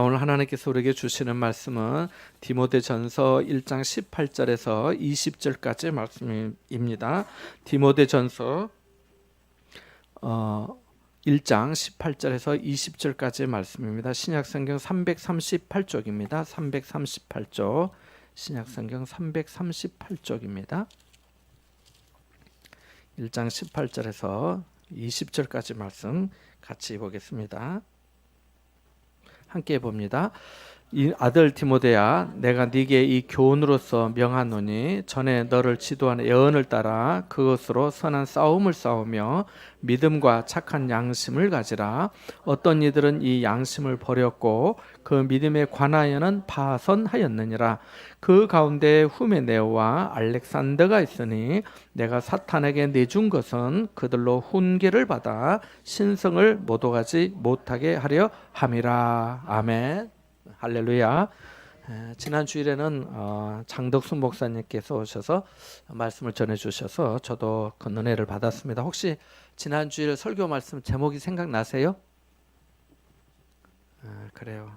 오늘 하나님께서 우리에게 주시는 말씀은 디모데전서 1장 18절에서 20절까지의 말씀입니다. 디모데전서 1장 18절에서 20절까지의 말씀입니다. 신약성경 338쪽입니다. 338쪽 신약성경 338쪽입니다. 1장 18절에서 20절까지 말씀 같이 보겠습니다. 함께 봅니다. 이 아들 디모데야, 내가 네게 이 교훈으로서 명하노니 전에 너를 지도하는 예언을 따라 그것으로 선한 싸움을 싸우며 믿음과 착한 양심을 가지라. 어떤 이들은 이 양심을 버렸고 그 믿음에 관하여는 파선하였느니라. 그 가운데 후메네오와 알렉산더가 있으니 내가 사탄에게 내준 것은 그들로 훈계를 받아 신성을 모독하지 못하게 하려 함이라. 아멘. 할렐루야. 지난 주일에는 장덕순 목사님께서 오셔서 말씀을 전해주셔서 저도 그 은혜를 받았습니다. 혹시 지난 주일 설교 말씀 제목이 생각나세요? 그래요.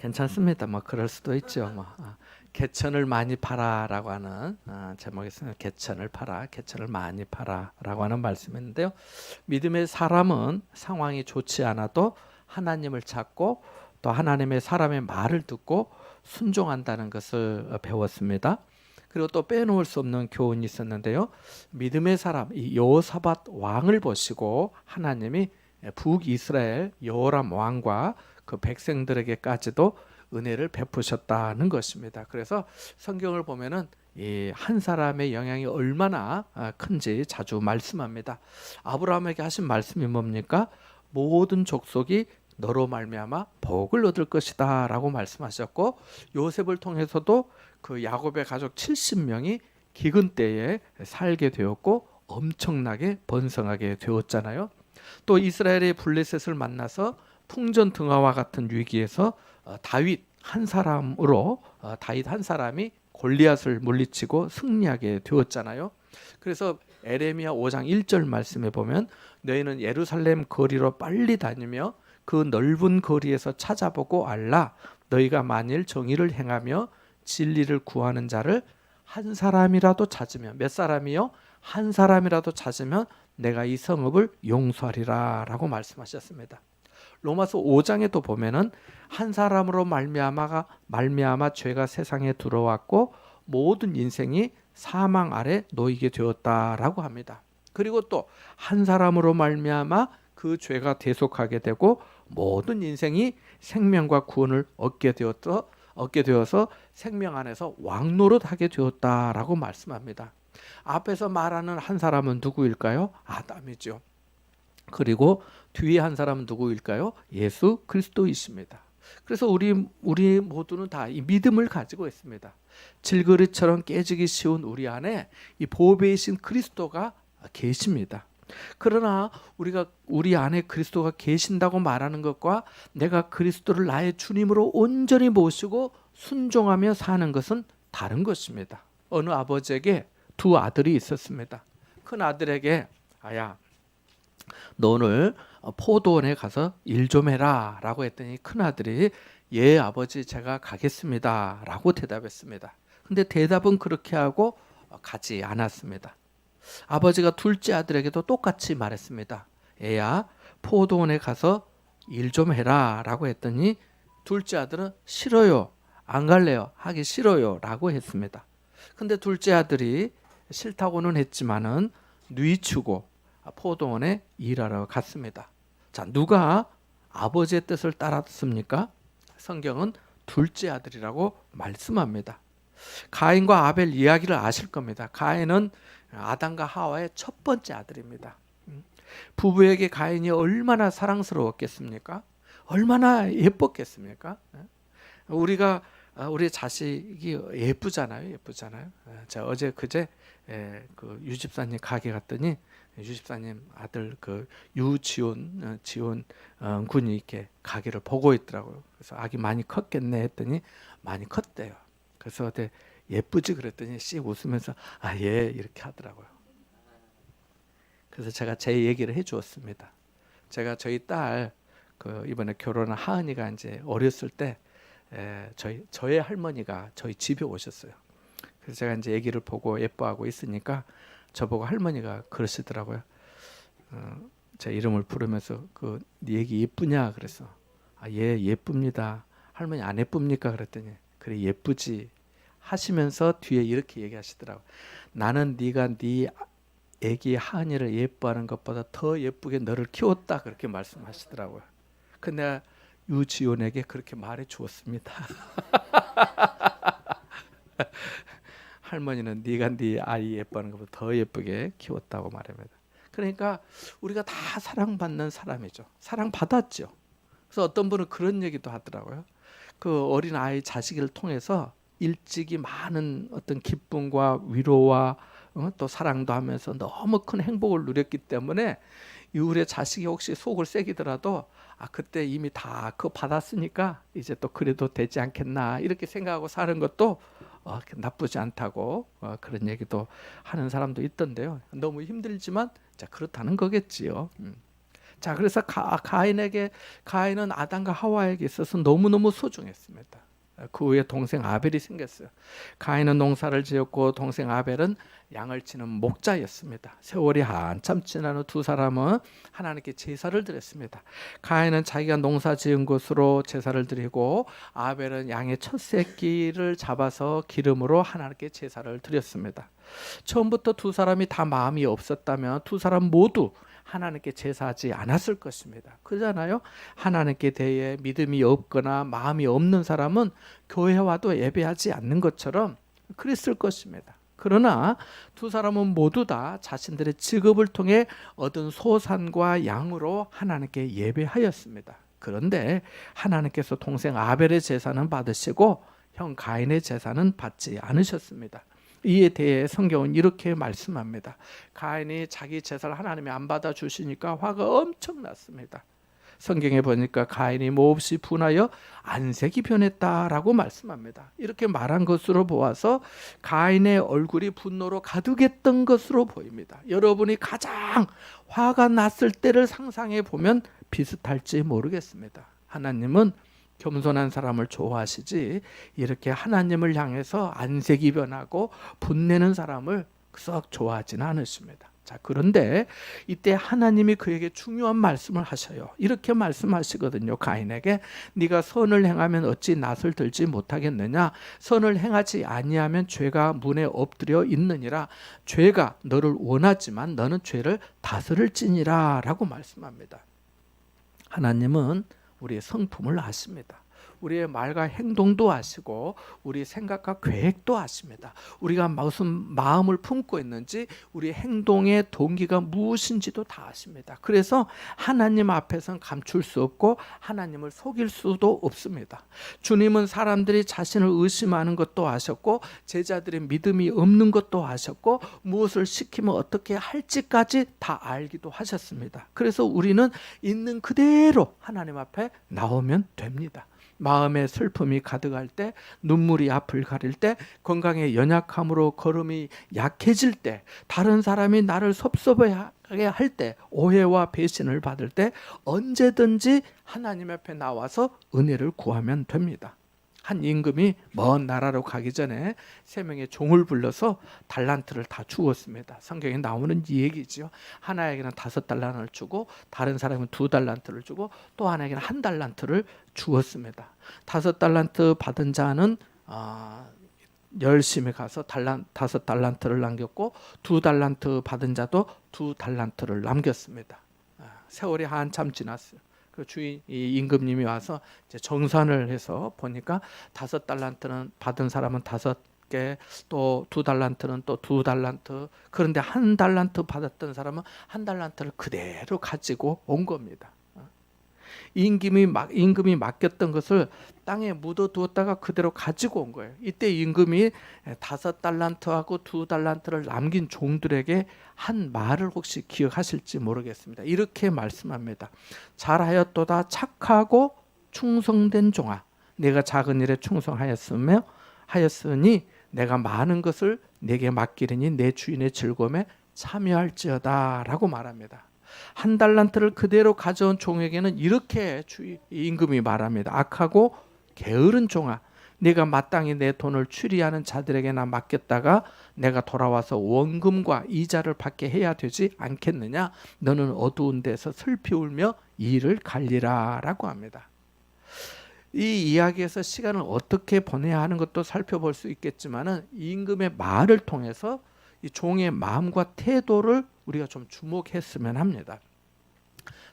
괜찮습니다. 뭐 그럴 수도 있죠. 개천을 많이 팔아라고 하는 제목이 있습니다. 개천을 팔아, 개천을 많이 팔아라고 하는 말씀인데요. 믿음의 사람은 상황이 좋지 않아도 하나님을 찾고 또 하나님의 사람의 말을 듣고 순종한다는 것을 배웠습니다. 그리고 또 빼놓을 수 없는 교훈이 있었는데요. 믿음의 사람 이 여호사밧 왕을 보시고 하나님이 북이스라엘 여호람 왕과 그 백성들에게까지도 은혜를 베푸셨다는 것입니다. 그래서 성경을 보면은 이 한 사람의 영향이 얼마나 큰지 자주 말씀합니다. 아브라함에게 하신 말씀이 뭡니까? 모든 족속이 너로 말미암아 복을 얻을 것이다 라고 말씀하셨고, 요셉을 통해서도 그 야곱의 가족 70명이 기근 때에 살게 되었고 엄청나게 번성하게 되었잖아요. 또 이스라엘의 블레셋을 만나서 풍전등화와 같은 위기에서 다윗 한 사람이 골리앗을 물리치고 승리하게 되었잖아요. 그래서 에레미야 5장 1절 말씀에 보면 너희는 예루살렘 거리로 빨리 다니며 그 넓은 거리에서 찾아보고 알라. 너희가 만일 정의를 행하며 진리를 구하는 자를 한 사람이라도 찾으면, 몇 사람이요? 한 사람이라도 찾으면 내가 이 성읍을 용서하리라 라고 말씀하셨습니다. 로마서 5장에도 보면은 한 사람으로 말미암아 죄가 세상에 들어왔고 모든 인생이 사망 아래 놓이게 되었다라고 합니다. 그리고 또 한 사람으로 말미암아 그 죄가 대속하게 되고 모든 인생이 생명과 구원을 얻게 되어서 생명 안에서 왕노릇하게 되었다라고 말씀합니다. 앞에서 말하는 한 사람은 누구일까요? 아담이죠. 그리고 뒤에 한 사람은 누구일까요? 예수 그리스도이십니다. 그래서 우리 모두는 다 이 믿음을 가지고 있습니다. 질그릇처럼 깨지기 쉬운 우리 안에 이 보배이신 그리스도가 계십니다. 그러나 우리가 우리 안에 그리스도가 계신다고 말하는 것과 내가 그리스도를 나의 주님으로 온전히 모시고 순종하며 사는 것은 다른 것입니다. 어느 아버지에게 두 아들이 있었습니다. 큰 아들에게 아야, 너 오늘 포도원에 가서 일 좀 해라 라고 했더니 큰 아들이 예 아버지 제가 가겠습니다 라고 대답했습니다. 근데 대답은 그렇게 하고 가지 않았습니다. 아버지가 둘째 아들에게도 똑같이 말했습니다. 애야 포도원에 가서 일 좀 해라 라고 했더니 둘째 아들은 싫어요, 안 갈래요, 하기 싫어요 라고 했습니다. 근데 둘째 아들이 싫다고는 했지만은 뉘추고 포도원에 일하러 갔습니다. 자, 누가 아버지의 뜻을 따랐습니까? 성경은 둘째 아들이라고 말씀합니다. 가인과 아벨 이야기를 아실 겁니다. 가인은 아담과 하와의 첫 번째 아들입니다. 부부에게 가인이 얼마나 사랑스러웠겠습니까? 얼마나 예뻤겠습니까? 우리 자식이 예쁘잖아요. 제가 어제 그제 그 유집사님 가게 갔더니 유집사님 아들 그 지온 군이 이렇게 가게를 보고 있더라고요. 그래서 아기 많이 컸겠네 했더니 많이 컸대요. 그래서 예쁘지 그랬더니 씩 웃으면서 아 예 이렇게 하더라고요. 그래서 제가 제 얘기를 해주었습니다. 제가 저희 딸 그 이번에 결혼한 하은이가 이제 어렸을 때 저의 할머니가 저희 집에 오셨어요. 그래서 제가 이제 아기를 보고 예뻐하고 있으니까 저보고 할머니가 그러시더라고요. 제 이름을 부르면서 네 애기 예쁘냐 그래서 예 예쁩니다. 할머니 안 예쁩니까 그랬더니 그래 예쁘지 하시면서 뒤에 이렇게 얘기하시더라고요. 나는 네가 네 애기 하은이를 예뻐하는 것보다 더 예쁘게 너를 키웠다 그렇게 말씀하시더라고요. 근데 내가 유지온에게 그렇게 말해 주었습니다. 할머니는 네가 네 아이 예뻐하는 것보다 더 예쁘게 키웠다고 말합니다. 그러니까 우리가 다 사랑받는 사람이죠. 사랑받았죠. 그래서 어떤 분은 그런 얘기도 하더라고요. 그 어린 아이 자식을 통해서 일찍이 많은 어떤 기쁨과 위로와 또 사랑도 하면서 너무 큰 행복을 누렸기 때문에 이후에 자식이 혹시 속을 새기더라도 그때 이미 다 그거 받았으니까 이제 또 그래도 되지 않겠나 이렇게 생각하고 사는 것도 나쁘지 않다고 그런 얘기도 하는 사람도 있던데요. 너무 힘들지만 자 그렇다는 거겠지요. 자 그래서 가인은 아담과 하와에게 있어서 너무너무 소중했습니다. 그 후에 동생 아벨이 생겼어요. 가인은 농사를 지었고 동생 아벨은 양을 치는 목자였습니다. 세월이 한참 지난 후 두 사람은 하나님께 제사를 드렸습니다. 가인은 자기가 농사 지은 곳으로 제사를 드리고 아벨은 양의 첫 새끼를 잡아서 기름으로 하나님께 제사를 드렸습니다. 처음부터 두 사람이 다 마음이 없었다면 두 사람 모두 하나님께 제사하지 않았을 것입니다. 그러잖아요. 하나님께 대해 믿음이 없거나 마음이 없는 사람은 교회 와도 예배하지 않는 것처럼 그랬을 것입니다. 그러나 두 사람은 모두 다 자신들의 직업을 통해 얻은 소산과 양으로 하나님께 예배하였습니다. 그런데 하나님께서 동생 아벨의 제사는 받으시고 형 가인의 제사는 받지 않으셨습니다. 이에 대해 성경은 이렇게 말씀합니다. 가인이 자기 제사를 하나님이 안 받아주시니까 화가 엄청 났습니다. 성경에 보니까 가인이 몹시 분하여 안색이 변했다라고 말씀합니다. 이렇게 말한 것으로 보아서 가인의 얼굴이 분노로 가득했던 것으로 보입니다. 여러분이 가장 화가 났을 때를 상상해 보면 비슷할지 모르겠습니다. 하나님은 겸손한 사람을 좋아하시지 이렇게 하나님을 향해서 안색이 변하고 분내는 사람을 썩 좋아하지는 않으십니다. 자, 그런데 이때 하나님이 그에게 중요한 말씀을 하셔요. 이렇게 말씀하시거든요. 가인에게 네가 선을 행하면 어찌 낫을 들지 못하겠느냐. 선을 행하지 아니하면 죄가 문에 엎드려 있느니라. 죄가 너를 원하지만 너는 죄를 다스릴지니라 라고 말씀합니다. 하나님은 우리의 성품을 아십니다. 우리의 말과 행동도 아시고 우리 생각과 계획도 아십니다. 우리가 무슨 마음을 품고 있는지 우리 행동의 동기가 무엇인지도 다 아십니다. 그래서 하나님 앞에서는 감출 수 없고 하나님을 속일 수도 없습니다. 주님은 사람들이 자신을 의심하는 것도 아셨고 제자들의 믿음이 없는 것도 아셨고 무엇을 시키면 어떻게 할지까지 다 알기도 하셨습니다. 그래서 우리는 있는 그대로 하나님 앞에 나오면 됩니다. 마음의 슬픔이 가득할 때, 눈물이 앞을 가릴 때, 건강의 연약함으로 걸음이 약해질 때, 다른 사람이 나를 섭섭하게 할 때, 오해와 배신을 받을 때 언제든지 하나님 앞에 나와서 은혜를 구하면 됩니다. 한 임금이 먼 나라로 가기 전에 3명의 종을 불러서 달란트를 다 주었습니다. 성경에 나오는 이 얘기죠. 하나에게는 5달란트를 주고 다른 사람은 2달란트를 주고 또 하나에게는 1달란트를 주었습니다. 5달란트 받은 자는 열심히 가서 5달란트를 남겼고 2달란트 받은 자도 2달란트를 남겼습니다. 세월이 한참 지났어요. 그 주인 이 임금님이 와서 이제 정산을 해서 보니까 5달란트는 받은 사람은 5개, 또 2달란트는 또 2달란트. 그런데 1달란트 받았던 사람은 1달란트를 그대로 가지고 온 겁니다. 임금이 맡겼던 것을 땅에 묻어두었다가 그대로 가지고 온 거예요. 이때 임금이 5달란트하고 2달란트를 남긴 종들에게 한 말을 혹시 기억하실지 모르겠습니다. 이렇게 말씀합니다. 잘하였도다 착하고 충성된 종아, 내가 작은 일에 충성하였으니 내가 많은 것을 내게 맡기리니 내 주인의 즐거움에 참여할지어다 라고 말합니다. 한 달란트를 그대로 가져온 종에게는 이렇게 임금이 말합니다. 악하고 게으른 종아, 네가 마땅히 내 돈을 추리하는 자들에게나 맡겼다가 내가 돌아와서 원금과 이자를 받게 해야 되지 않겠느냐? 너는 어두운 데서 슬피 울며 이 일을 갈리라 라고 합니다. 이 이야기에서 시간을 어떻게 보내야 하는 것도 살펴볼 수 있겠지만 임금의 말을 통해서 이 종의 마음과 태도를 우리가 좀 주목했으면 합니다.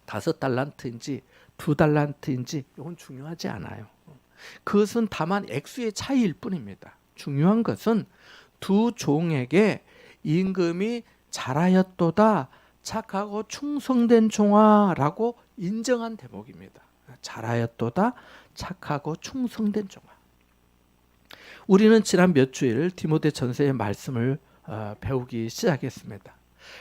5달란트인지 2달란트인지 이건 중요하지 않아요. 그것은 다만 액수의 차이일 뿐입니다. 중요한 것은 두 종에게 임금이 잘하였도다, 착하고 충성된 종아라고 인정한 대목입니다. 잘하였도다, 착하고 충성된 종아. 우리는 지난 몇 주일 디모데 전서의 말씀을 배우기 시작했습니다.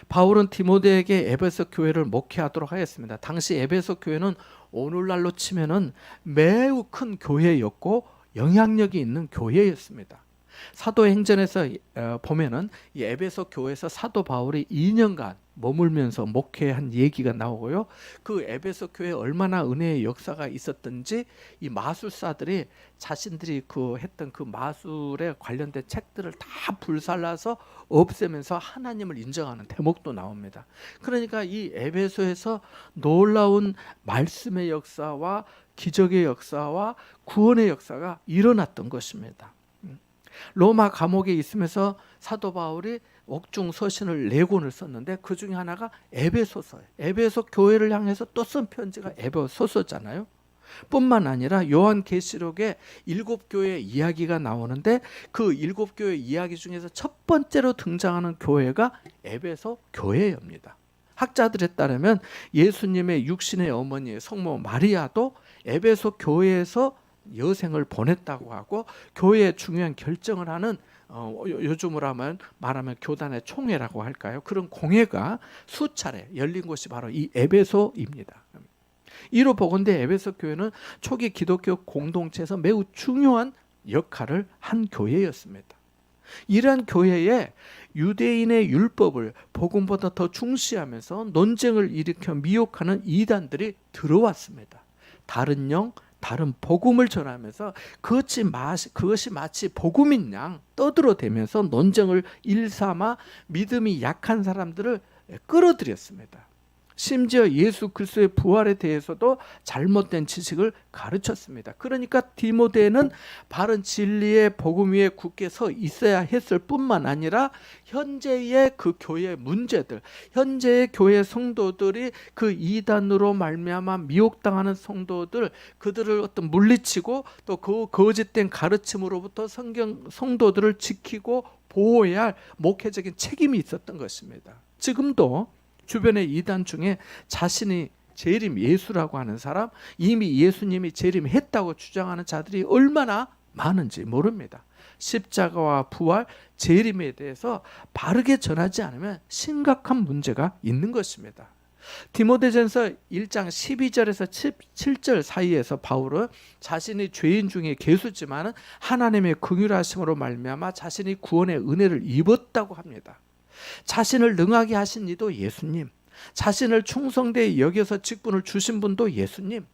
바울은 디모데에게 에베소 교회를 목회하도록 하였습니다. 당시 에베소 교회는 오늘날로 치면은 매우 큰 교회였고 영향력이 있는 교회였습니다. 사도행전에서 보면은 이 에베소 교회에서 사도 바울이 2년간 머물면서 목회한 얘기가 나오고요. 그 에베소 교회에 얼마나 은혜의 역사가 있었던지 이 마술사들이 자신들이 했던 그 마술에 관련된 책들을 다 불살라서 없애면서 하나님을 인정하는 대목도 나옵니다. 그러니까 이 에베소에서 놀라운 말씀의 역사와 기적의 역사와 구원의 역사가 일어났던 것입니다. 로마 감옥에 있으면서 사도 바울이 옥중 서신을 4권을 썼는데 그 중에 하나가 에베소서예요. 에베소 교회를 향해서 또 쓴 편지가 에베소서잖아요. 뿐만 아니라 요한계시록에 7교회 이야기가 나오는데 그 7교회 이야기 중에서 첫 번째로 등장하는 교회가 에베소 교회입니다. 학자들에 따르면 예수님의 육신의 어머니 성모 마리아도 에베소 교회에서 여생을 보냈다고 하고 교회의 중요한 결정을 하는 요즘으로 말하면 교단의 총회라고 할까요? 그런 공회가 수차례 열린 곳이 바로 이 에베소입니다. 이로 보건대 에베소 교회는 초기 기독교 공동체에서 매우 중요한 역할을 한 교회였습니다. 이러한 교회에 유대인의 율법을 복음보다 더 중시하면서 논쟁을 일으켜 미혹하는 이단들이 들어왔습니다. 다른 영, 다른 복음을 전하면서 그것이 마치 복음인 양 떠들어대면서 논쟁을 일삼아 믿음이 약한 사람들을 끌어들였습니다. 심지어 예수 그리스도의 부활에 대해서도 잘못된 지식을 가르쳤습니다. 그러니까 디모데는 바른 진리의 복음 위에 굳게 서 있어야 했을 뿐만 아니라 현재의 그 교회 문제들, 현재의 교회 성도들이 그 이단으로 말미암아 미혹당하는 성도들, 그들을 물리치고 또 그 거짓된 가르침으로부터 성도들을 지키고 보호해야 할 목회적인 책임이 있었던 것입니다. 지금도 주변의 이단 중에 자신이 재림 예수라고 하는 사람, 이미 예수님이 재림했다고 주장하는 자들이 얼마나 많은지 모릅니다. 십자가와 부활, 재림에 대해서 바르게 전하지 않으면 심각한 문제가 있는 것입니다. 디모데전서 1장 12절에서 17절 사이에서 바울은 자신이 죄인 중에 괴수지만 하나님의 긍휼하심으로 말미암아 자신이 구원의 은혜를 입었다고 합니다. 자신을 능하게 하신 이도 예수님, 자신을 충성되이 여겨서 직분을 주신 분도 예수님,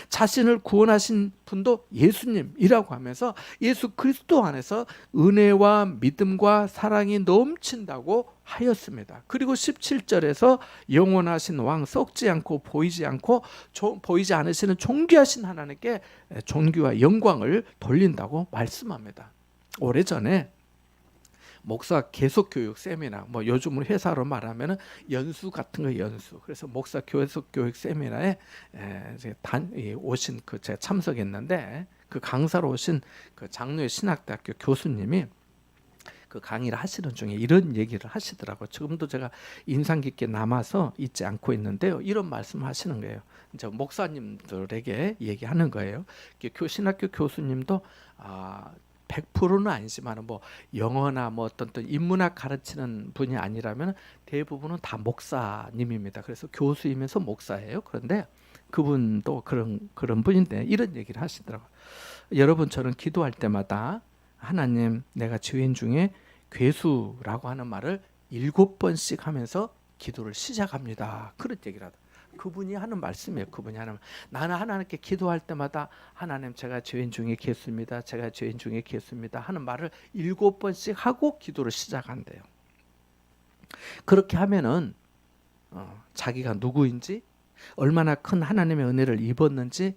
자신을 구원하신 분도 예수님이라고 하면서 예수 그리스도 안에서 은혜와 믿음과 사랑이 넘친다고 하였습니다. 그리고 17절에서 영원하신 왕, 썩지 않고 보이지 않으시는 존귀하신 하나님께 존귀와 영광을 돌린다고 말씀합니다. 오래전에 목사 계속교육 세미나, 요즘은 회사로 말하면 연수 같은 거 연수. 그래서 목사 계속교육 세미나에 오신 제가 참석했는데 그 강사로 오신 그 장로의 신학대학교 교수님이 그 강의를 하시는 중에 이런 얘기를 하시더라고요. 지금도 제가 인상 깊게 남아서 잊지 않고 있는데요. 이런 말씀을 하시는 거예요. 이제 목사님들에게 얘기하는 거예요. 신학교 교수님도 100%는 아니지만 영어나 어떤 인문학 가르치는 분이 아니라면 대부분은 다 목사님입니다. 그래서 교수이면서 목사예요. 그런데 그분도 그런 분인데 이런 얘기를 하시더라고요. 여러분, 저는 기도할 때마다 하나님, 내가 죄인 중에 괴수라고 하는 말을 7번씩 하면서 기도를 시작합니다. 그런 얘기를 하다. 그분이 하는 말씀이에요. 그분이 하는 나는 하나님께 기도할 때마다 하나님 제가 죄인 중에 계십니다. 제가 죄인 중에 계십니다. 하는 말을 7번씩 하고 기도를 시작한대요. 그렇게 하면은 자기가 누구인지 얼마나 큰 하나님의 은혜를 입었는지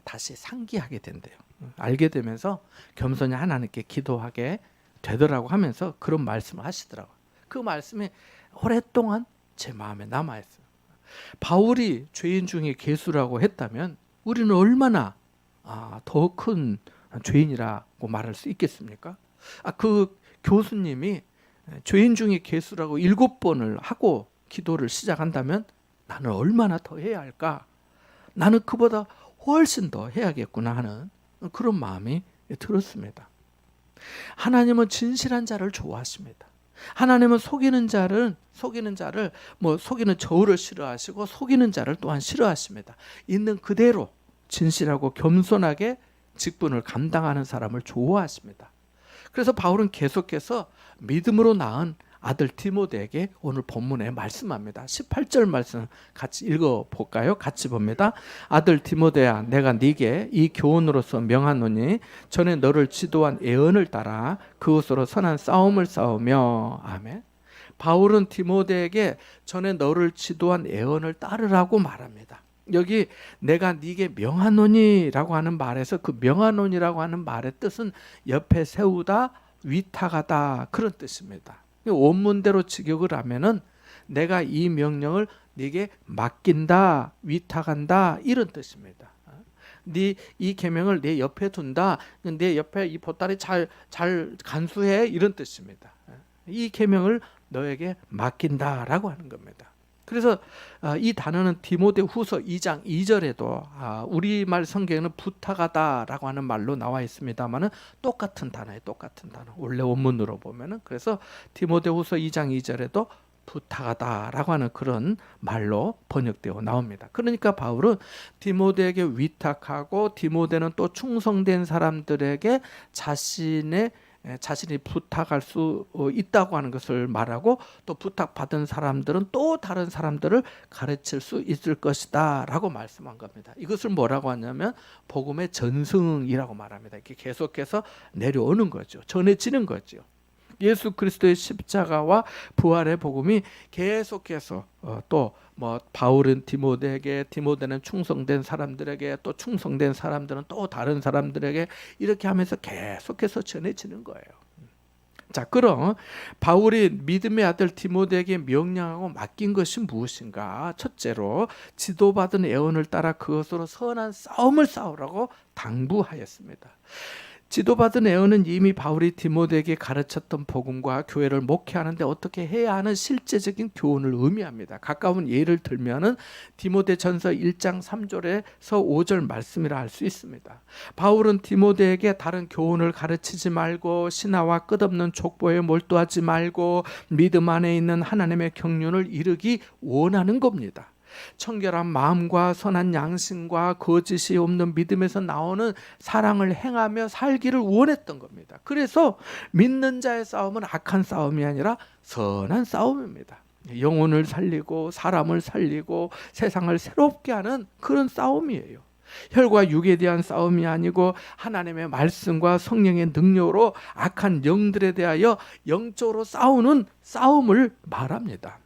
다시 상기하게 된대요. 알게 되면서 겸손히 하나님께 기도하게 되더라고 하면서 그런 말씀을 하시더라고요. 그 말씀이 오랫동안 제 마음에 남아있어요. 바울이 죄인 중에 괴수라고 했다면 우리는 얼마나 더 큰 죄인이라고 말할 수 있겠습니까? 그 교수님이 죄인 중에 괴수라고 7번을 하고 기도를 시작한다면 나는 얼마나 더 해야 할까? 나는 그보다 훨씬 더 해야겠구나 하는 그런 마음이 들었습니다. 하나님은 진실한 자를 좋아하십니다. 하나님은 속이는 자를 속이는 저울을 싫어하시고 속이는 자를 또한 싫어하십니다. 있는 그대로 진실하고 겸손하게 직분을 감당하는 사람을 좋아하십니다. 그래서 바울은 계속해서 믿음으로 낳은 아들 디모데에게 오늘 본문에 말씀합니다. 18절 말씀 같이 읽어볼까요? 같이 봅니다. 아들 디모데야, 내가 네게 이 교훈으로서 명하노니 전에 너를 지도한 예언을 따라 그것으로 선한 싸움을 싸우며. 아멘. 바울은 디모데에게 전에 너를 지도한 예언을 따르라고 말합니다. 여기 내가 네게 명하노니라고 하는 말에서 그 명하노니라고 하는 말의 뜻은 옆에 세우다, 위탁하다 그런 뜻입니다. 원문대로 직역을 하면은 내가 이 명령을 네게 맡긴다, 위탁한다 이런 뜻입니다. 네 이 계명을 내 옆에 둔다, 내 옆에 이 보따리 잘 간수해 이런 뜻입니다. 이 계명을 너에게 맡긴다라고 하는 겁니다. 그래서 이 단어는 디모데후서 2장 2절에도 우리말 성경에는 부탁하다라고 하는 말로 나와 있습니다만은 똑같은 단어예요. 똑같은 단어. 원래 원문으로 보면은 그래서 디모데후서 2장 2절에도 부탁하다라고 하는 그런 말로 번역되어 나옵니다. 그러니까 바울은 디모데에게 위탁하고 디모데는 또 충성된 사람들에게 자신이 부탁할 수 있다고 하는 것을 말하고 또 부탁받은 사람들은 또 다른 사람들을 가르칠 수 있을 것이다 라고 말씀한 겁니다. 이것을 뭐라고 하냐면 복음의 전승이라고 말합니다. 이렇게 계속해서 내려오는 거죠. 전해지는 거죠. 예수 그리스도의 십자가와 부활의 복음이 계속해서 또 바울은 디모데에게, 디모데는 충성된 사람들에게, 또 충성된 사람들은 또 다른 사람들에게 이렇게 하면서 계속해서 전해지는 거예요. 자, 그럼 바울이 믿음의 아들 디모데에게 명령하고 맡긴 것이 무엇인가? 첫째로 지도받은 예언을 따라 그것으로 선한 싸움을 싸우라고 당부하였습니다. 지도받은 예언은 이미 바울이 디모데에게 가르쳤던 복음과 교회를 목회하는데 어떻게 해야 하는 실제적인 교훈을 의미합니다. 가까운 예를 들면은 디모데전서 1장 3절에서 5절 말씀이라 할 수 있습니다. 바울은 디모데에게 다른 교훈을 가르치지 말고 신하와 끝없는 족보에 몰두하지 말고 믿음 안에 있는 하나님의 경륜을 이루기 원하는 겁니다. 청결한 마음과 선한 양심과 거짓이 없는 믿음에서 나오는 사랑을 행하며 살기를 원했던 겁니다. 그래서 믿는 자의 싸움은 악한 싸움이 아니라 선한 싸움입니다. 영혼을 살리고 사람을 살리고 세상을 새롭게 하는 그런 싸움이에요. 혈과 육에 대한 싸움이 아니고 하나님의 말씀과 성령의 능력으로 악한 영들에 대하여 영적으로 싸우는 싸움을 말합니다.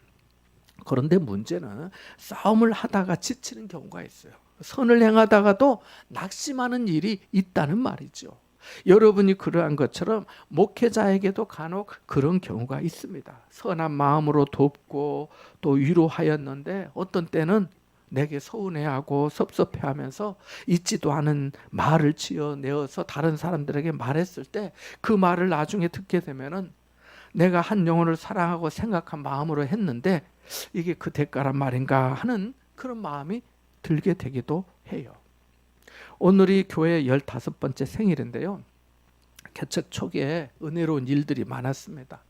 그런데 문제는 싸움을 하다가 지치는 경우가 있어요. 선을 행하다가도 낙심하는 일이 있다는 말이죠. 여러분이 그러한 것처럼 목회자에게도 간혹 그런 경우가 있습니다. 선한 마음으로 돕고 또 위로하였는데 어떤 때는 내게 서운해하고 섭섭해하면서 있지도 않은 말을 지어내어서 다른 사람들에게 말했을 때 그 말을 나중에 듣게 되면은 내가 한 영혼을 사랑하고 생각한 마음으로 했는데 이게 그 대가란 말인가 하는 그런 마음이 들게 되기도 해요. 오늘이 교회 15번째 생일인데요. 개척 초기에 은혜로운 일들이 많았습니다.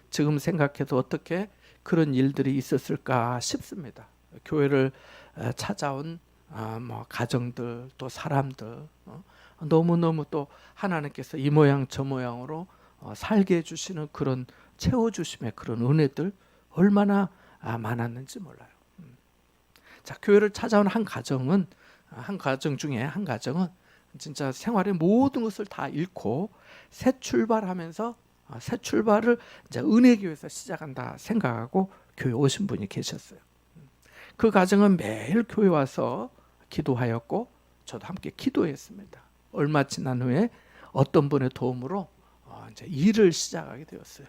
지금 생각해도 어떻게 그런 일들이 있었을까 싶습니다. 교회를 찾아온 가정들 또 사람들 너무너무 또 하나님께서 이 모양 저 모양으로 살게 해주시는 그런 채워주심의 그런 은혜들 얼마나 많았는지 몰라요. 자, 교회를 찾아온 한 가정 중에 한 가정은 진짜 생활의 모든 것을 다 잃고 새 출발하면서 새 출발을 이제 은혜교회에서 시작한다 생각하고 교회 오신 분이 계셨어요. 그 가정은 매일 교회 와서 기도하였고 저도 함께 기도했습니다. 얼마 지난 후에 어떤 분의 도움으로 이제 일을 시작하게 되었어요.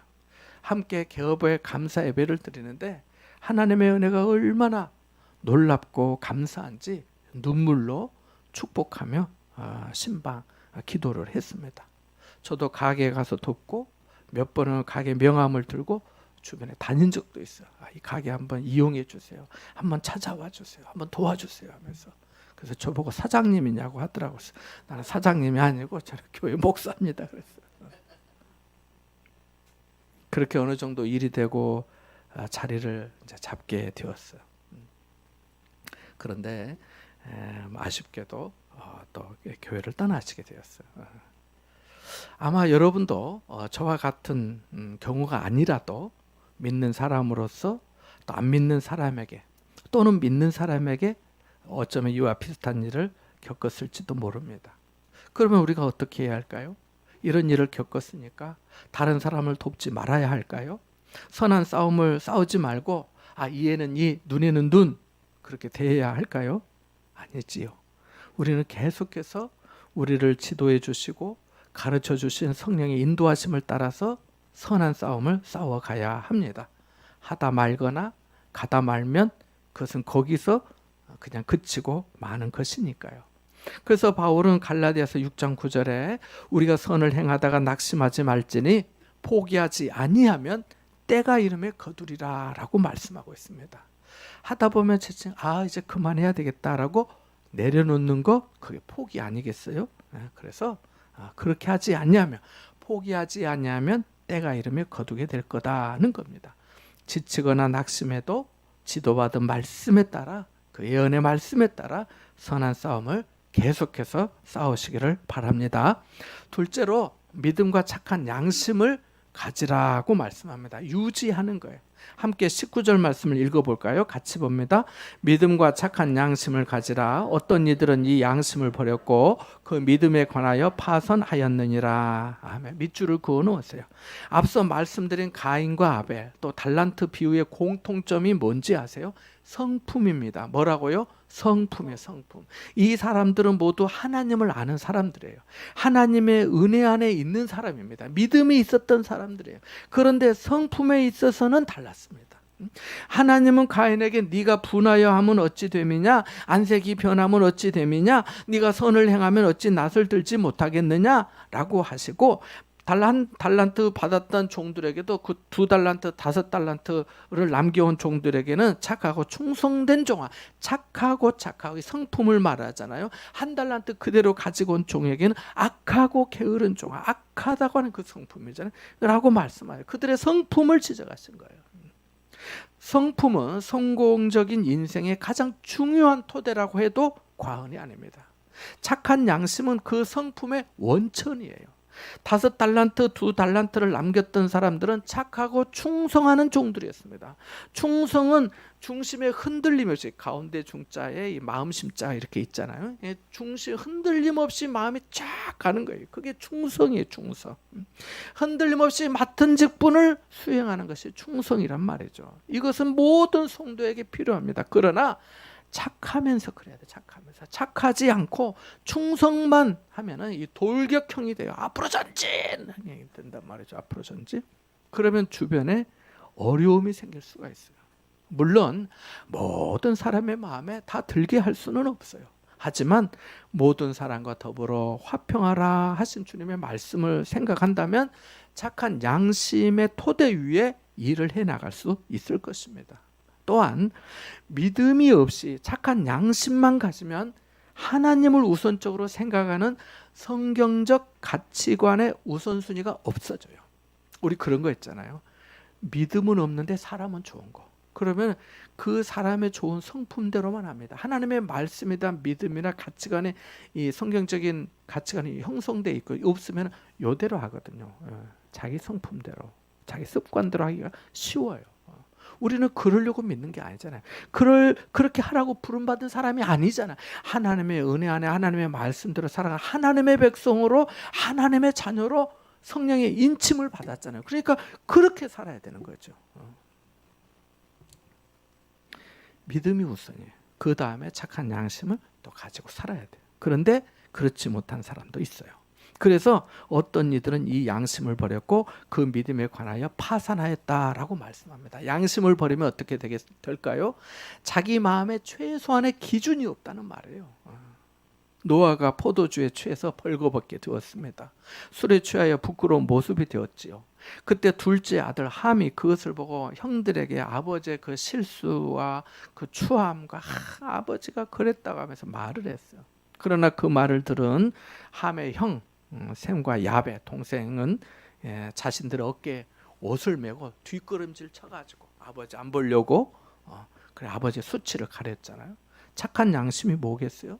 함께 개업에 감사 예배를 드리는데 하나님의 은혜가 얼마나 놀랍고 감사한지 눈물로 축복하며 신방 기도를 했습니다. 저도 가게에 가서 돕고 몇 번은 가게 명함을 들고 주변에 다닌 적도 있어요. 이 가게 한번 이용해 주세요. 한번 찾아와 주세요. 한번 도와주세요 하면서. 그래서 저보고 사장님이냐고 하더라고요. 나는 사장님이 아니고 저는 교회 목사입니다. 그랬어요. 그렇게 어느 정도 일이 되고 자리를 이제 잡게 되었어요. 그런데 아쉽게도 또 교회를 떠나시게 되었어요. 아마 여러분도 저와 같은 경우가 아니라도 믿는 사람으로서 또 안 믿는 사람에게 또는 믿는 사람에게 어쩌면 이와 비슷한 일을 겪었을지도 모릅니다. 그러면 우리가 어떻게 해야 할까요? 이런 일을 겪었으니까 다른 사람을 돕지 말아야 할까요? 선한 싸움을 싸우지 말고 이에는 이, 눈에는 눈 그렇게 대해야 할까요? 아니지요. 우리는 계속해서 우리를 지도해 주시고 가르쳐 주신 성령의 인도하심을 따라서 선한 싸움을 싸워가야 합니다. 하다 말거나 가다 말면 그것은 거기서 그냥 그치고 마는 것이니까요. 그래서 바울은 갈라디아서 6장 9절에 우리가 선을 행하다가 낙심하지 말지니 포기하지 아니하면 때가 이름에 거두리라 라고 말씀하고 있습니다. 하다 보면 이제 그만해야 되겠다라고 내려놓는 거 그게 포기 아니겠어요? 그래서 그렇게 하지 않냐면 포기하지 않냐면 때가 이름에 거두게 될 거다는 겁니다. 지치거나 낙심해도 지도받은 말씀에 따라 그 예언의 말씀에 따라 선한 싸움을 계속해서 싸우시기를 바랍니다. 둘째로 믿음과 착한 양심을 가지라고 말씀합니다. 유지하는 거예요. 함께 19절 말씀을 읽어볼까요? 같이 봅니다. 믿음과 착한 양심을 가지라. 어떤 이들은 이 양심을 버렸고 그 믿음에 관하여 파선하였느니라. 아멘. 밑줄을 그어 놓으세요. 앞서 말씀드린 가인과 아벨 또 달란트 비유의 공통점이 뭔지 아세요? 성품입니다. 뭐라고요? 성품이에요. 성품. 이 사람들은 모두 하나님을 아는 사람들이에요. 하나님의 은혜 안에 있는 사람입니다. 믿음이 있었던 사람들이에요. 그런데 성품에 있어서는 달랐습니다. 하나님은 가인에게 네가 분하여 하면 어찌 됨이냐, 안색이 변하면 어찌 됨이냐, 네가 선을 행하면 어찌 낯을 들지 못하겠느냐라고 하시고 달란트 받았던 종들에게도 그 2달란트, 5달란트를 남겨온 종들에게는 착하고 충성된 종아, 착하고 성품을 말하잖아요. 1달란트 그대로 가지고 온 종에게는 악하고 게으른 종아, 악하다고 하는 그 성품이잖아요. 라고 말씀하여요. 그들의 성품을 지적하신 거예요. 성품은 성공적인 인생의 가장 중요한 토대라고 해도 과언이 아닙니다. 착한 양심은 그 성품의 원천이에요. 5달란트, 2달란트를 남겼던 사람들은 착하고 충성하는 종들이었습니다. 충성은 중심의 흔들림 없이, 가운데 중자에 이 마음심자 이렇게 있잖아요. 중심 흔들림 없이 마음이 쫙 가는 거예요. 그게 충성이에요. 충성. 흔들림 없이 맡은 직분을 수행하는 것이 충성이란 말이죠. 이것은 모든 성도에게 필요합니다. 그러나 착하면서 그래야 돼. 착하지 않고 충성만 하면은 이 돌격형이 돼요. 앞으로 전진 된단 말이죠. 앞으로 전진. 그러면 주변에 어려움이 생길 수가 있어요. 물론 모든 사람의 마음에 다 들게 할 수는 없어요. 하지만 모든 사람과 더불어 화평하라 하신 주님의 말씀을 생각한다면 착한 양심의 토대 위에 일을 해 나갈 수 있을 것입니다. 또한 믿음이 없이 착한 양심만 가지면 하나님을 우선적으로 생각하는 성경적 가치관의 우선순위가 없어져요. 우리 그런 거 있잖아요. 믿음은 없는데 사람은 좋은 거. 그러면 그 사람의 좋은 성품대로만 합니다. 하나님의 말씀이나 믿음이나 가치관에 이 성경적인 가치관이 형성돼 있고 없으면 요대로 하거든요. 자기 성품대로, 자기 습관대로 하기가 쉬워요. 우리는 그러려고 믿는 게 아니잖아요. 그렇게 하라고 부름받은 사람이 아니잖아요. 하나님의 은혜 안에 하나님의 말씀대로 살아가는 하나님의 백성으로 하나님의 자녀로 성령의 인침을 받았잖아요. 그러니까 그렇게 살아야 되는 거죠. 믿음이 우선이에요. 그 다음에 착한 양심을 또 가지고 살아야 돼요. 그런데 그렇지 못한 사람도 있어요. 그래서 어떤 이들은 이 양심을 버렸고 그 믿음에 관하여 파산하였다라고 말씀합니다. 양심을 버리면 어떻게 될까요? 자기 마음에 최소한의 기준이 없다는 말이에요. 노아가 포도주에 취해서 벌거벗게 되었습니다. 술에 취하여 부끄러운 모습이 되었지요. 그때 둘째 아들 함이 그것을 보고 형들에게 아버지의 그 실수와 그 추함과 아버지가 그랬다고 하면서 말을 했어요. 그러나 그 말을 들은 함의 형 셈과 야베 동생은 자신들의 어깨에 옷을 메고 뒷걸음질 쳐가지고 아버지 안 보려고 그래 아버지의 수치를 가렸잖아요. 착한 양심이 뭐겠어요?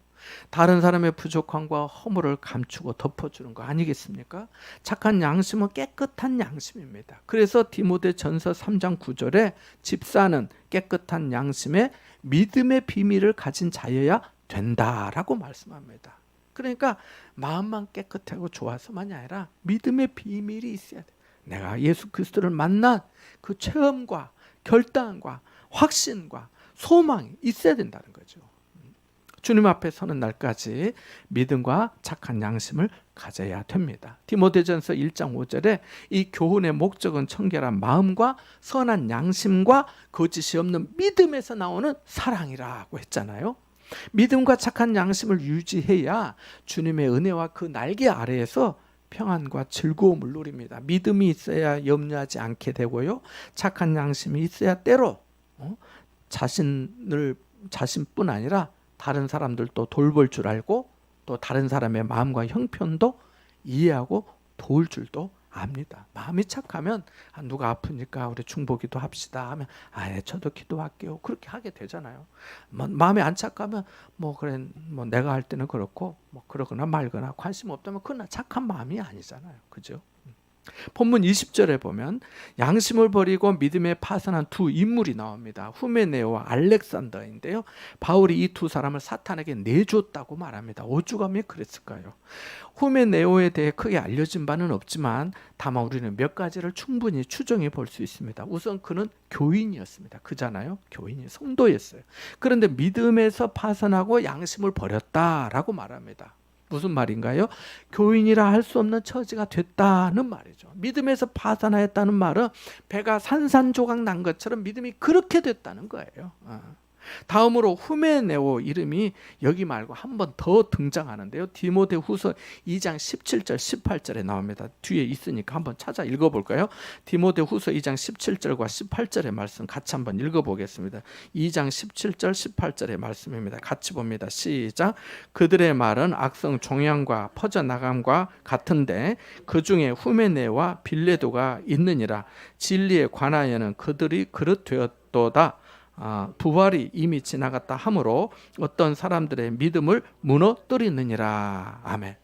다른 사람의 부족함과 허물을 감추고 덮어주는 거 아니겠습니까? 착한 양심은 깨끗한 양심입니다. 그래서 디모데전서 3장 9절에 집사는 깨끗한 양심에 믿음의 비밀을 가진 자여야 된다라고 말씀합니다. 그러니까 마음만 깨끗하고 좋아서만이 아니라 믿음의 비밀이 있어야 돼. 내가 예수 그리스도를 만난 그 체험과 결단과 확신과 소망이 있어야 된다는 거죠. 주님 앞에 서는 날까지 믿음과 착한 양심을 가져야 됩니다. 디모데전서 1장 5절에 이 교훈의 목적은 청결한 마음과 선한 양심과 거짓이 없는 믿음에서 나오는 사랑이라고 했잖아요. 믿음과 착한 양심을 유지해야 주님의 은혜와 그 날개 아래에서 평안과 즐거움을 누립니다. 믿음이 있어야 염려하지 않게 되고요. 착한 양심이 있어야 때로 자신뿐 아니라 다른 사람들도 돌볼 줄 알고 또 다른 사람의 마음과 형편도 이해하고 도울 줄도 압니다. 마음이 착하면 누가 아프니까 우리 중보기도 합시다 하면 저도 기도할게요. 그렇게 하게 되잖아요. 마음이 안 착하면 내가 할 때는 그렇고 그러거나 말거나 관심 없다면 그건 착한 마음이 아니잖아요. 그죠? 본문 20절에 보면 양심을 버리고 믿음에 파산한 두 인물이 나옵니다. 후메네오와 알렉산더인데요. 바울이 이 두 사람을 사탄에게 내줬다고 말합니다. 오죽하면 그랬을까요? 후메네오에 대해 크게 알려진 바는 없지만 다만 우리는 몇 가지를 충분히 추정해 볼 수 있습니다. 우선 그는 교인이었습니다. 그잖아요. 교인이 성도였어요. 그런데 믿음에서 파산하고 양심을 버렸다라고 말합니다. 무슨 말인가요? 교인이라 할 수 없는 처지가 됐다는 말이죠. 믿음에서 파산하였다는 말은 배가 산산조각 난 것처럼 믿음이 그렇게 됐다는 거예요. 다음으로 후메네오 이름이 여기 말고 한 번 더 등장하는데요. 디모데후서 2장 17절 18절에 나옵니다. 뒤에 있으니까 한번 찾아 읽어볼까요? 디모데후서 2장 17절과 18절의 말씀 같이 한번 읽어보겠습니다. 2장 17절 18절의 말씀입니다. 같이 봅니다. 시작. 그들의 말은 악성 종양과 퍼져나감과 같은데 그 중에 후메네와 빌레도가 있느니라. 진리에 관하여는 그들이 그릇되었도다. 부활이 이미 지나갔다 하므로 어떤 사람들의 믿음을 무너뜨리느니라. 아멘.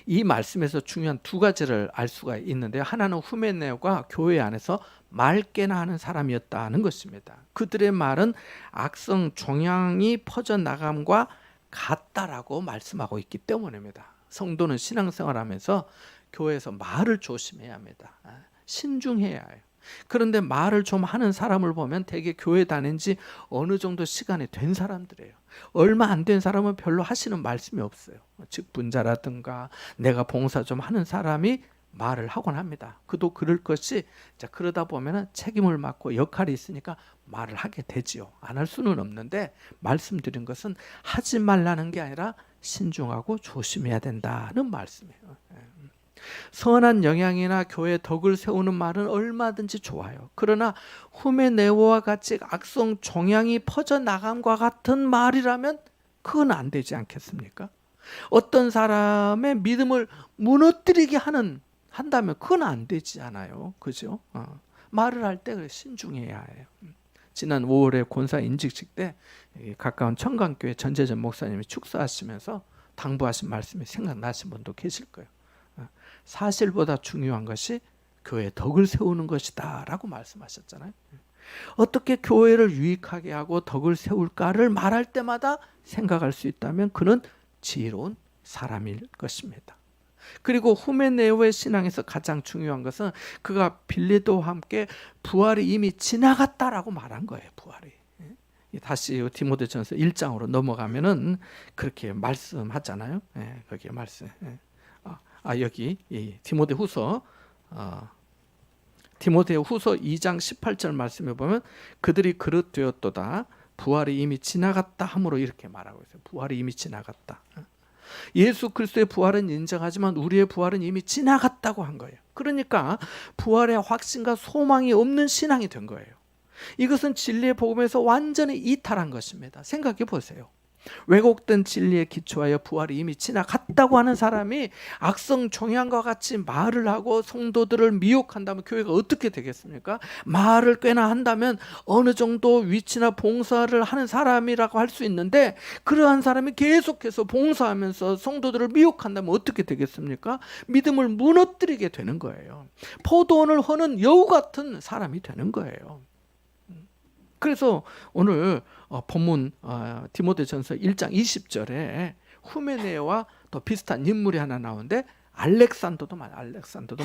이 말씀에서 중요한 두 가지를 알 수가 있는데요. 하나는 후메네오가 교회 안에서 말깨나 하는 사람이었다는 것입니다. 그들의 말은 악성 종양이 퍼져나감과 같다라고 말씀하고 있기 때문입니다. 성도는 신앙생활하면서 교회에서 말을 조심해야 합니다. 신중해야 해요. 그런데 말을 좀 하는 사람을 보면 대개 교회 다닌 지 어느 정도 시간이 된 사람들이에요. 얼마 안 된 사람은 별로 하시는 말씀이 없어요. 직분자라든가 내가 봉사 좀 하는 사람이 말을 하곤 합니다. 그도 그럴 것이 그러다 보면 책임을 맡고 역할이 있으니까 말을 하게 되지요. 안 할 수는 없는데 말씀드린 것은 하지 말라는 게 아니라 신중하고 조심해야 된다는 말씀이에요. 선한 영향이나 교회 덕을 세우는 말은 얼마든지 좋아요. 그러나 후메네오와 같이 악성 종양이 퍼져나감과 같은 말이라면 그건 안 되지 않겠습니까? 어떤 사람의 믿음을 무너뜨리게 한다면 그건 안 되지 않아요. 그죠? 말을 할 때 신중해야 해요. 지난 5월에 권사 인직식 때 가까운 청강교회 전재전 목사님이 축사하시면서 당부하신 말씀이 생각나신 분도 계실 거예요. 사실보다 중요한 것이 교회의 덕을 세우는 것이다 라고 말씀하셨잖아요. 어떻게 교회를 유익하게 하고 덕을 세울까를 말할 때마다 생각할 수 있다면 그는 지혜로운 사람일 것입니다. 그리고 후메네오의 신앙에서 가장 중요한 것은 그가 빌레도와 함께 부활이 이미 지나갔다라고 말한 거예요. 부활이. 다시 디모데전서 1장으로 넘어가면은 그렇게 말씀하잖아요. 거기에 말씀. 여기 디모데후서 2장 18절 말씀해 보면 그들이 그릇되었도다 부활이 이미 지나갔다 함으로 이렇게 말하고 있어요. 부활이 이미 지나갔다. 예수 그리스도의 부활은 인정하지만 우리의 부활은 이미 지나갔다고 한 거예요. 그러니까 부활의 확신과 소망이 없는 신앙이 된 거예요. 이것은 진리의 복음에서 완전히 이탈한 것입니다. 생각해 보세요. 왜곡된 진리에 기초하여 부활이 이미 지나갔다고 하는 사람이 악성 종양과 같이 말을 하고 성도들을 미혹한다면 교회가 어떻게 되겠습니까? 말을 꽤나 한다면 어느 정도 위치나 봉사를 하는 사람이라고 할 수 있는데 그러한 사람이 계속해서 봉사하면서 성도들을 미혹한다면 어떻게 되겠습니까? 믿음을 무너뜨리게 되는 거예요. 포도원을 허는 여우 같은 사람이 되는 거예요. 그래서 오늘 본문 디모데전서 1장 20절에 후메네오와 또 비슷한 인물이 하나 나오는데 알렉산더도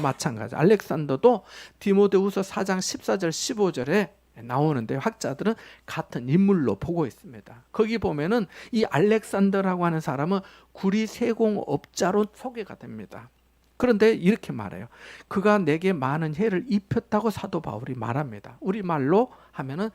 마찬가지. 알렉산더도 디모데후서 4장 14절 15절에 나오는데 학자들은 같은 인물로 보고 있습니다. 거기 보면은 이 알렉산더라고 하는 사람은 구리세공업자로 소개가 됩니다. 그런데 이렇게 말해요. 그가 내게 많은 해를 입혔다고 사도 바울이 말합니다. 우리말로 하면은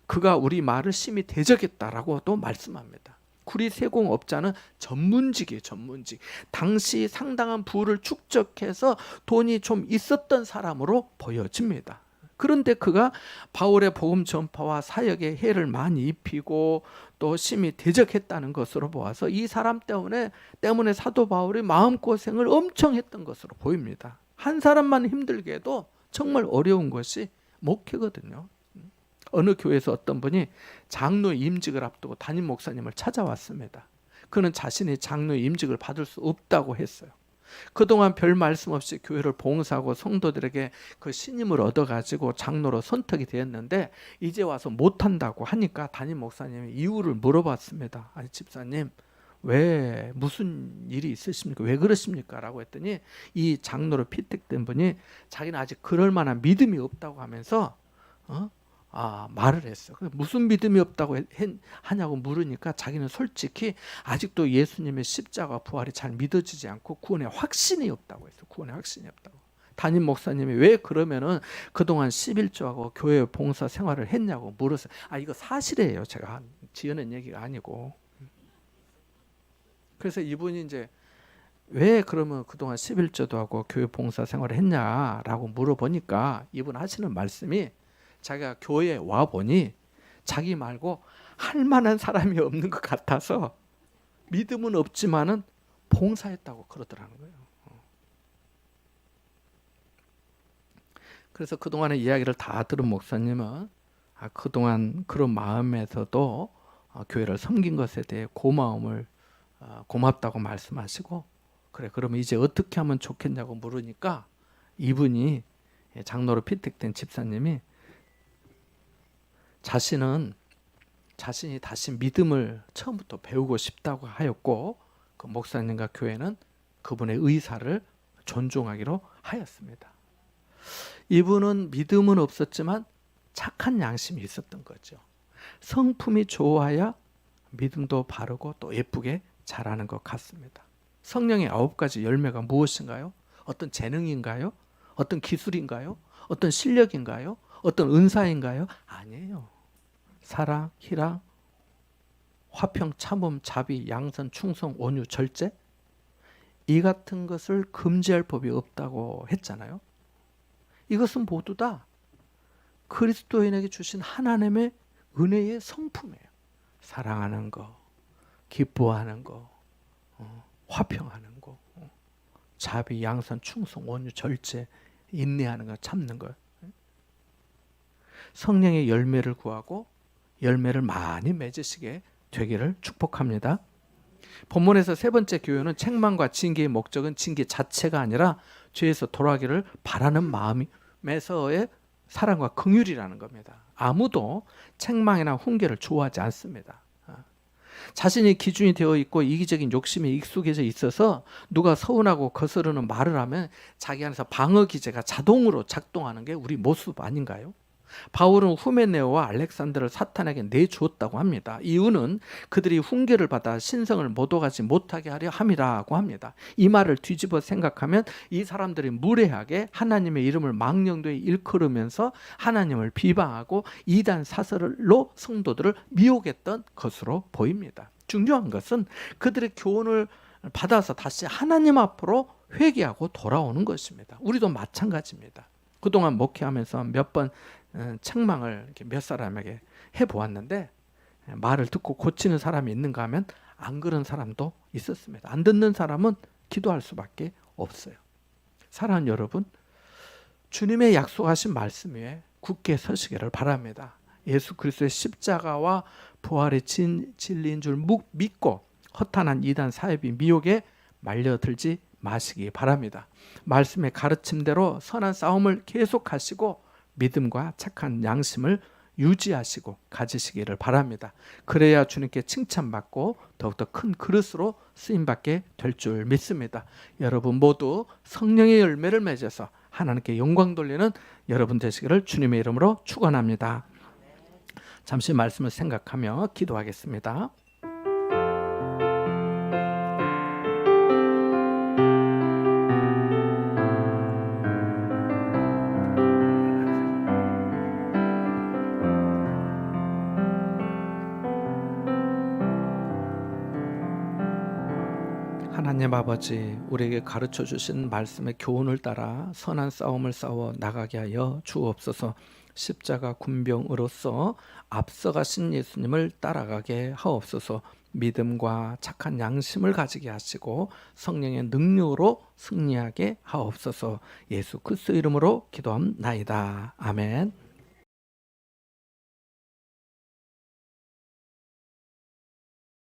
그가 우리 말을 심히 대적했다라고 또 말씀합니다. 구리세공업자는 전문직이에요. 전문직. 당시 상당한 부를 축적해서 돈이 좀 있었던 사람으로 보여집니다. 그런데 그가 바울의 복음 전파와 사역에 해를 많이 입히고 또 심히 대적했다는 것으로 보아서 이 사람 때문에 사도 바울이 마음고생을 엄청 했던 것으로 보입니다. 한 사람만 힘들게 해도 정말 어려운 것이 목회거든요. 어느 교회에서 어떤 분이 장로 임직을 앞두고 담임 목사님을 찾아왔습니다. 그는 자신이 장로 임직을 받을 수 없다고 했어요. 그동안 별 말씀 없이 교회를 봉사하고 성도들에게 그 신임을 얻어가지고 장로로 선택이 되었는데 이제 와서 못한다고 하니까 담임 목사님이 이유를 물어봤습니다. 아니 집사님 왜 무슨 일이 있으십니까? 왜 그러십니까? 라고 했더니 이 장로로 피택된 분이 자기는 아직 그럴 만한 믿음이 없다고 하면서 말을 했어. 무슨 믿음이 없다고 하냐고 물으니까 자기는 솔직히 아직도 예수님의 십자가 부활이 잘 믿어지지 않고 구원의 확신이 없다고 했어. 구원의 확신이 없다고. 담임 목사님이 왜 그러면은 그동안 11조하고 교회 봉사 생활을 했냐고 물었어요. 이거 사실이에요. 제가 지어낸 얘기가 아니고. 그래서 이분이 이제 왜 그러면 그동안 11조도 하고 교회 봉사 생활을 했냐라고 물어보니까 이분 하시는 말씀이 자기가 교회에 와보니 자기 말고 할 만한 사람이 없는 것 같아서 믿음은 없지만은 봉사했다고 그러더라는 거예요. 그래서 그동안의 이야기를 다 들은 목사님은 그동안 그런 마음에서도 교회를 섬긴 것에 대해 고맙다고 말씀하시고 그래 그러면 이제 어떻게 하면 좋겠냐고 물으니까 이분이 장로로 피택된 집사님이 자신이 다시 믿음을 처음부터 배우고 싶다고 하였고 그 목사님과 교회는 그분의 의사를 존중하기로 하였습니다. 이분은 믿음은 없었지만 착한 양심이 있었던 거죠. 성품이 좋아야 믿음도 바르고 또 예쁘게 자라는 것 같습니다. 성령의 9가지 열매가 무엇인가요? 어떤 재능인가요? 어떤 기술인가요? 어떤 실력인가요? 어떤 은사인가요? 아니에요. 사랑, 희락, 화평, 참음, 자비, 양선, 충성, 온유, 절제 이 같은 것을 금지할 법이 없다고 했잖아요. 이것은 모두 다 그리스도인에게 주신 하나님의 은혜의 성품이에요. 사랑하는 거, 기뻐하는 거, 화평하는 거, 자비, 양선, 충성, 온유, 절제, 인내하는 거, 참는 거. 성령의 열매를 구하고 열매를 많이 맺으시게 되기를 축복합니다. 본문에서 세 번째 교훈은 책망과 징계의 목적은 징계 자체가 아니라 죄에서 돌아가기를 바라는 마음에서의 사랑과 긍휼이라는 겁니다. 아무도 책망이나 훈계를 좋아하지 않습니다. 자신이 기준이 되어 있고 이기적인 욕심에 익숙해져 있어서 누가 서운하고 거스르는 말을 하면 자기 안에서 방어 기제가 자동으로 작동하는 게 우리 모습 아닌가요? 바울은 후메네오와 알렉산더를 사탄에게 내주었다고 합니다. 이유는 그들이 훈계를 받아 신성을 모독하지 못하게 하려 함이라고 합니다. 이 말을 뒤집어 생각하면 이 사람들이 무례하게 하나님의 이름을 망령되이 일컬으면서 하나님을 비방하고 이단 사설로 성도들을 미혹했던 것으로 보입니다. 중요한 것은 그들의 교훈을 받아서 다시 하나님 앞으로 회개하고 돌아오는 것입니다. 우리도 마찬가지입니다. 그동안 목회하면서 몇 번 책망을 이렇게 몇 사람에게 해보았는데 말을 듣고 고치는 사람이 있는가 하면 안 그런 사람도 있었습니다. 안 듣는 사람은 기도할 수밖에 없어요. 사랑하는 여러분, 주님의 약속하신 말씀 위에 굳게 서시기를 바랍니다. 예수 그리스도의 십자가와 부활의 진리인 줄 믿고 허탄한 이단 사이비 미혹에 말려들지 마시기 바랍니다. 말씀의 가르침대로 선한 싸움을 계속하시고 믿음과 착한 양심을 유지하시고 가지시기를 바랍니다. 그래야 주님께 칭찬받고 더욱더 큰 그릇으로 쓰임받게 될 줄 믿습니다. 여러분 모두 성령의 열매를 맺어서 하나님께 영광 돌리는 여러분 되시기를 주님의 이름으로 축원합니다. 잠시 말씀을 생각하며 기도하겠습니다. 하나님 아버지, 우리에게 가르쳐 주신 말씀의 교훈을 따라 선한 싸움을 싸워 나가게 하여 주옵소서. 십자가 군병으로서 앞서가신 예수님을 따라가게 하옵소서. 믿음과 착한 양심을 가지게 하시고 성령의 능력으로 승리하게 하옵소서. 예수 그리스도 이름으로 기도합나이다. 아멘.